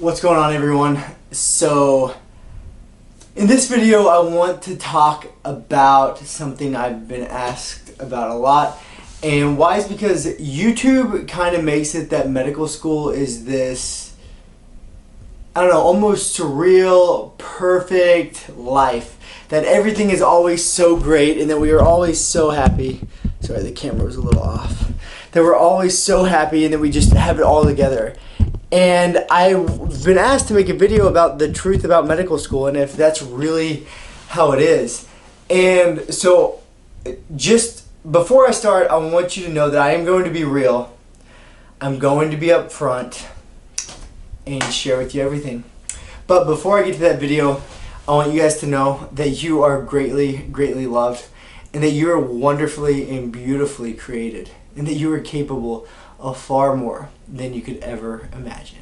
What's going on, everyone? So in this video I want to talk about something I've been asked about a lot, and why is because YouTube kind of makes it that medical school is this, I don't know, almost surreal, perfect life, that everything is always so great and that we are always so happy. Sorry, the camera was a little off. That we're always so happy and that we just have it all together. And I've been asked to make a video about the truth about medical school and if that's really how it is. And so just before I start, I want you to know that I am going to be real. I'm going to be upfront and share with you everything. But before I get to that video, I want you guys to know that you are greatly, greatly loved, and that you are wonderfully and beautifully created, and that you are capable of far more than you could ever imagine.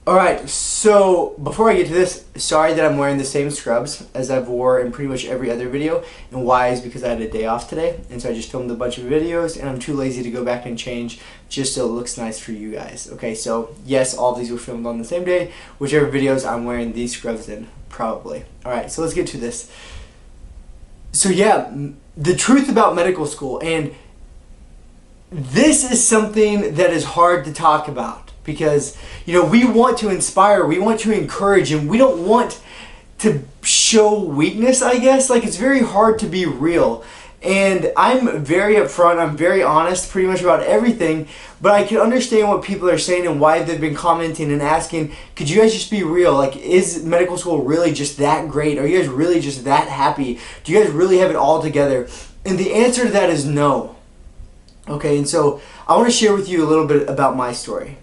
Alright, so before I get to this, sorry that I'm wearing the same scrubs as I've wore in pretty much every other video. And why is because I had a day off today, and so I just filmed a bunch of videos and I'm too lazy to go back and change just so it looks nice for you guys. Okay, so yes, all of these were filmed on the same day, whichever videos I'm wearing these scrubs in, probably. Alright, so let's get to this. So yeah, the truth about medical school, and this is something that is hard to talk about. Because, you know, we want to inspire, we want to encourage, and we don't want to show weakness, I guess. Like, it's very hard to be real. And I'm very upfront, I'm very honest pretty much about everything, but I can understand what people are saying and why they've been commenting and asking, could you guys just be real? Like, is medical school really just that great? Are you guys really just that happy? Do you guys really have it all together? And the answer to that is no. Okay, and so I want to share with you a little bit about my story.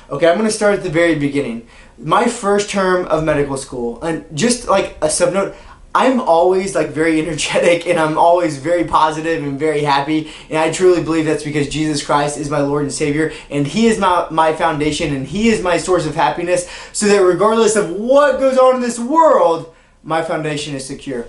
Okay, I'm going to start at the very beginning. My first term of medical school, and just like a sub note, I'm always like very energetic and I'm always very positive and very happy, and I truly believe that's because Jesus Christ is my Lord and Savior, and He is my foundation, and He is my source of happiness, so that regardless of what goes on in this world, my foundation is secure.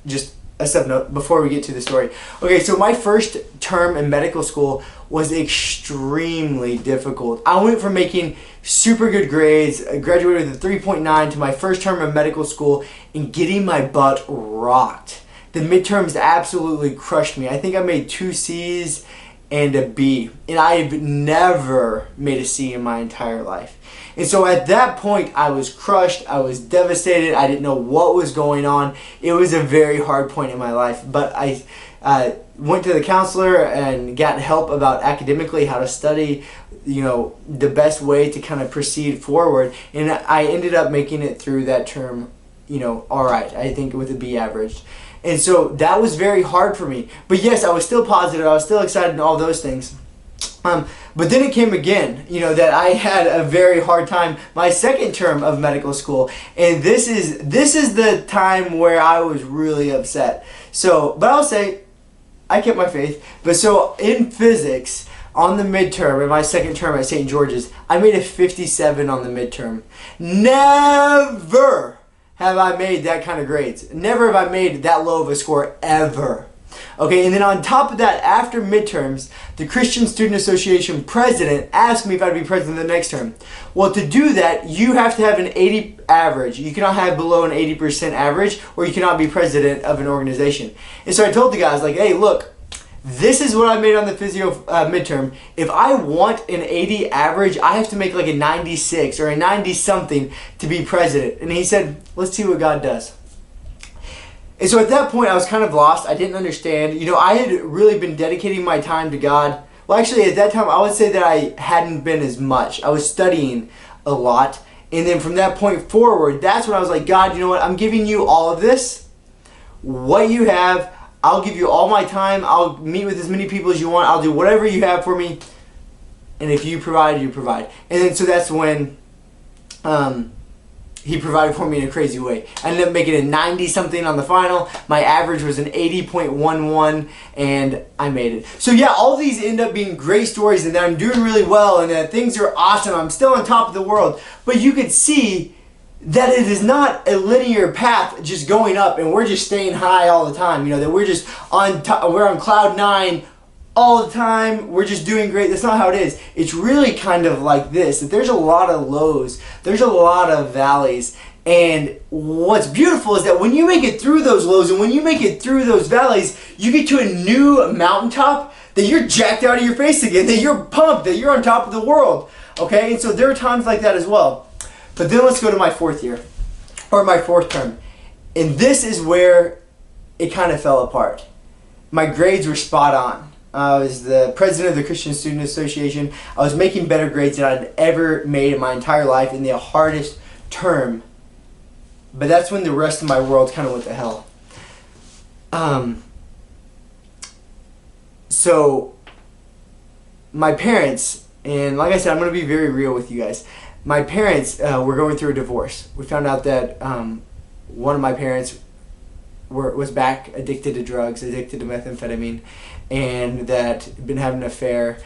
Just a sub note before we get to the story. Okay, so my first term in medical school was extremely difficult. I went from making super good grades, I graduated with a 3.9, to my first term of medical school and getting my butt rocked. The midterms absolutely crushed me. I think I made 2 C's and a B, and I've never made a C in my entire life. And so at that point, I was crushed, I was devastated, I didn't know what was going on. It was a very hard point in my life, but I went to the counselor and got help about academically how to study, you know, the best way to kind of proceed forward, and I ended up making it through that term, you know, alright, I think with a B average. And so that was very hard for me. But yes, I was still positive, I was still excited and all those things. But then it came again, you know, that I had a very hard time my second term of medical school, and this is the time where I was really upset. So, but I'll say, I kept my faith. But so in physics, on the midterm, in my second term at St. George's, I made a 57 on the midterm. Never have I made that kind of grades. Never have I made that low of a score ever. Okay, and then on top of that, after midterms, the Christian Student Association president asked me if I'd be president the next term. Well, to do that, you have to have an 80 average. You cannot have below an 80% average, or you cannot be president of an organization. And so I told the guys, like, hey, look, this is what I made on the physio midterm. If I want an 80 average, I have to make like a 96 or a 90 something to be president. And he said, let's see what God does. And so at that point, I was kind of lost. I didn't understand. You know, I had really been dedicating my time to God. Well, actually, at that time, I would say that I hadn't been as much. I was studying a lot. And then from that point forward, that's when I was like, God, you know what? I'm giving you all of this. What you have, I'll give you all my time. I'll meet with as many people as you want. I'll do whatever you have for me. And if you provide, you provide. And then so that's when He provided for me in a crazy way. I ended up making a 90 something on the final. My average was an 80.11 and I made it. So yeah, all these end up being great stories and that I'm doing really well and that things are awesome. I'm still on top of the world. But you could see that it is not a linear path just going up and we're just staying high all the time. You know, that we're just on top, we're on cloud 9 all the time, we're just doing great. That's not how it is. It's really kind of like this, that there's a lot of lows, there's a lot of valleys, and what's beautiful is that when you make it through those lows and when you make it through those valleys, you get to a new mountaintop that you're jacked out of your face again, that you're pumped, that you're on top of the world, okay? And so there are times like that as well. But then let's go to my 4th year, or my 4th term, and this is where it kind of fell apart. My grades were spot on. I was the president of the Christian Student Association. I was making better grades than I'd ever made in my entire life in the hardest term. But that's when the rest of my world kind of went to hell. So my parents, and like I said, I'm going to be very real with you guys. My parents were going through a divorce. We found out that one of my parents was back addicted to drugs, addicted to methamphetamine, and that had been having an affair,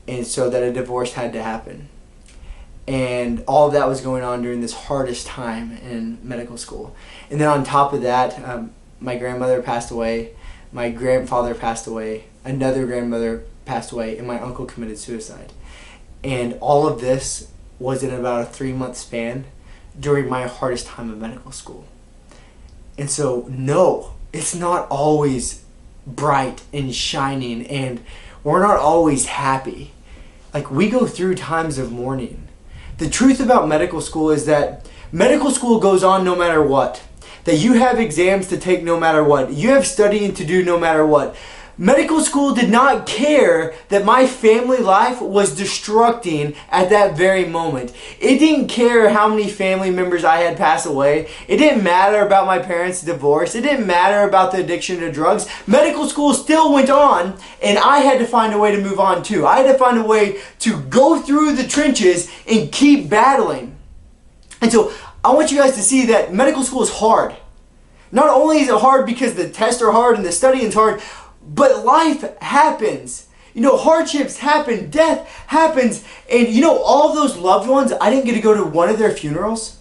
and so that a divorce had to happen. And all of that was going on during this hardest time in medical school. And then on top of that, my grandmother passed away, my grandfather passed away, another grandmother passed away, and my uncle committed suicide. And all of this was in about a 3-month span during my hardest time of medical school. And so, no, it's not always bright and shining, and we're not always happy. Like, we go through times of mourning. The truth about medical school is that medical school goes on no matter what. That you have exams to take no matter what. You have studying to do no matter what. Medical school did not care that my family life was destructing at that very moment. It didn't care how many family members I had pass away. It didn't matter about my parents' divorce. It didn't matter about the addiction to drugs. Medical school still went on, and I had to find a way to move on too. I had to find a way to go through the trenches and keep battling. And so I want you guys to see that medical school is hard. Not only is it hard because the tests are hard and the studying is hard, but life happens. You know, hardships happen, death happens. And you know, all those loved ones, I didn't get to go to one of their funerals.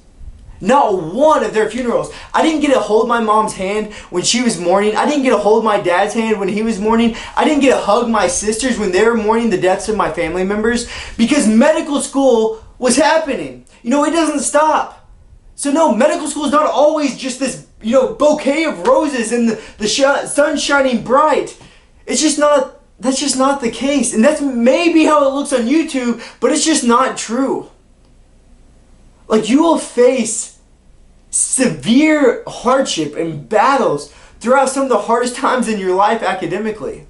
Not one of their funerals. I didn't get to hold my mom's hand when she was mourning. I didn't get to hold my dad's hand when he was mourning. I didn't get to hug my sisters when they were mourning the deaths of my family members, because medical school was happening. You know, it doesn't stop. So no, medical school is not always just this, you know, bouquet of roses and the sun shining bright. It's just not, that's just not the case. And that's maybe how it looks on YouTube, but it's just not true. Like, you will face severe hardship and battles throughout some of the hardest times in your life academically.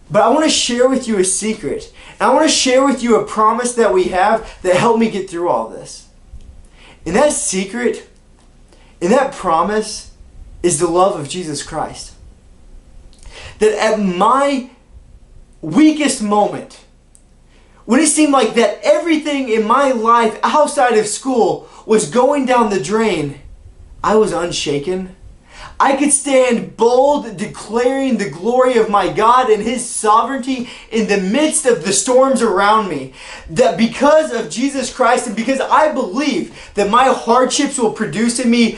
But I want to share with you a secret. And I want to share with you a promise that we have that helped me get through all this. And that secret, and that promise, is the love of Jesus Christ. That at my weakest moment, when it seemed like that everything in my life outside of school was going down the drain, I was unshaken. I could stand bold, declaring the glory of my God and His sovereignty in the midst of the storms around me. That because of Jesus Christ, and because I believe that my hardships will produce in me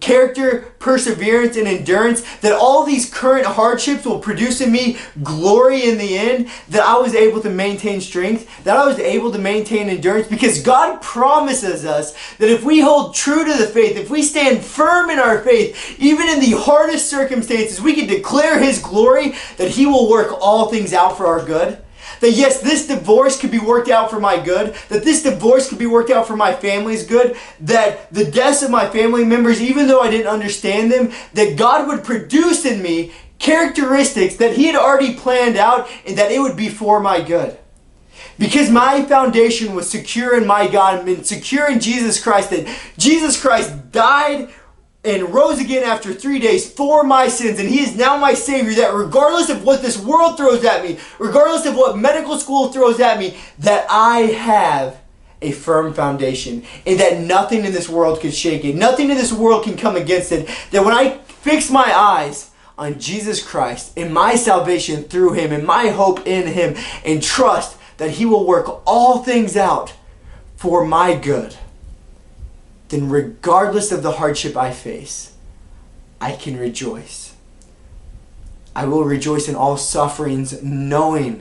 character, perseverance, and endurance, that all these current hardships will produce in me glory in the end, that I was able to maintain strength, that I was able to maintain endurance, because God promises us that if we hold true to the faith, if we stand firm in our faith, even in the hardest circumstances, we can declare His glory, that He will work all things out for our good. That yes, this divorce could be worked out for my good. That this divorce could be worked out for my family's good. That the deaths of my family members, even though I didn't understand them, that God would produce in me characteristics that He had already planned out, and that it would be for my good. Because my foundation was secure in my God and secure in Jesus Christ. That Jesus Christ died and rose again after 3 days for my sins, and He is now my Savior, that regardless of what this world throws at me, regardless of what medical school throws at me, that I have a firm foundation, and that nothing in this world can shake it, nothing in this world can come against it. That when I fix my eyes on Jesus Christ and my salvation through Him and my hope in Him, and trust that He will work all things out for my good, then regardless of the hardship I face, I can rejoice. I will rejoice in all sufferings, knowing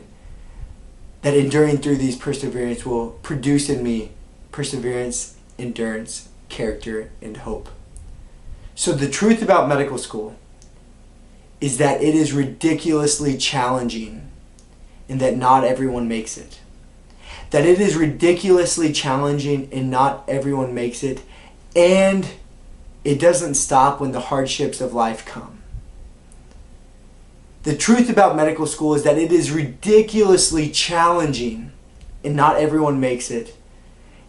that enduring through these perseverance will produce in me perseverance, endurance, character, and hope. So the truth about medical school is that it is ridiculously challenging and that not everyone makes it. That it is ridiculously challenging and not everyone makes it, and it doesn't stop when the hardships of life come. The truth about medical school is that it is ridiculously challenging and not everyone makes it.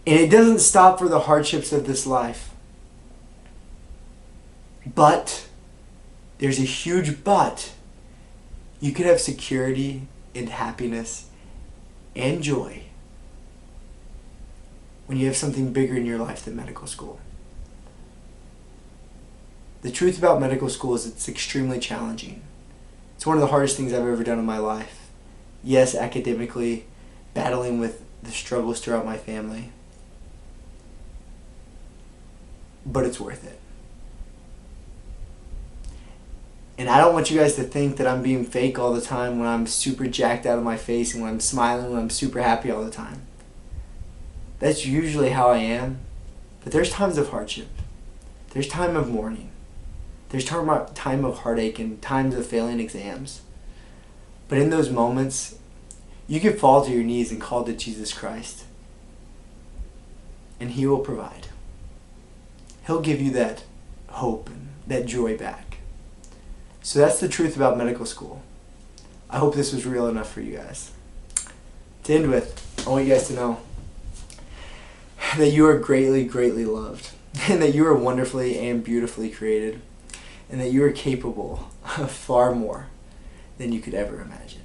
And it doesn't stop for the hardships of this life. But, there's a huge but. You can have security and happiness and joy when you have something bigger in your life than medical school. The truth about medical school is it's extremely challenging. It's one of the hardest things I've ever done in my life. Yes, academically, battling with the struggles throughout my family. But it's worth it. And I don't want you guys to think that I'm being fake all the time when I'm super jacked out of my face and when I'm smiling, when I'm super happy all the time. That's usually how I am. But there's times of hardship. There's time of mourning. There's time of heartache and times of failing exams. But in those moments, you can fall to your knees and call to Jesus Christ. And He will provide. He'll give you that hope and that joy back. So that's the truth about medical school. I hope this was real enough for you guys. To end with, I want you guys to know that you are greatly, greatly loved. And that you are wonderfully and beautifully created. And that you are capable of far more than you could ever imagine.